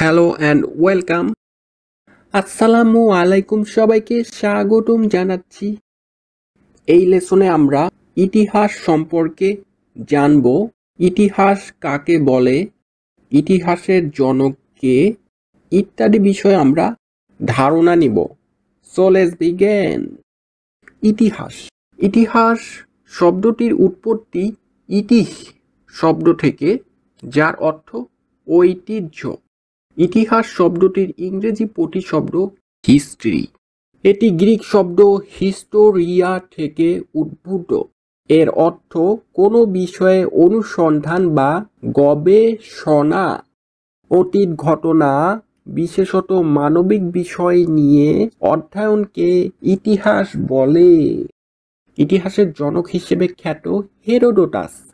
Hello and welcome. আসসালামু আলাইকুম, সবাইকে স্বাগতম জানাচ্ছি। এই লেসনে আমরা ইতিহাস সম্পর্কে জানব। ইতিহাস কাকে বলে, ইতিহাসের জনক কে, ইত্যাদি বিষয়ে আমরা ধারণা নিব। So let's begin. ইতিহাস। ইতিহাস শব্দটির উৎপত্তি ইতিহ শব্দ থেকে, যার অর্থ ঐতিহ্য। ইতিহাস শব্দটির ইংরেজি প্রতিশব্দ হিস্ট্রি। এটি গ্রিক শব্দ হিস্টোরিয়া থেকে উদ্ভূত। এর অর্থ কোনো বিষয়ে অনুসন্ধান বা গবেষণা। অতীত ঘটনা, বিশেষত মানবিক বিষয় নিয়ে অধ্যয়নকে ইতিহাস বলে। ইতিহাসের জনক হিসেবে খ্যাত হেরোডোটাস।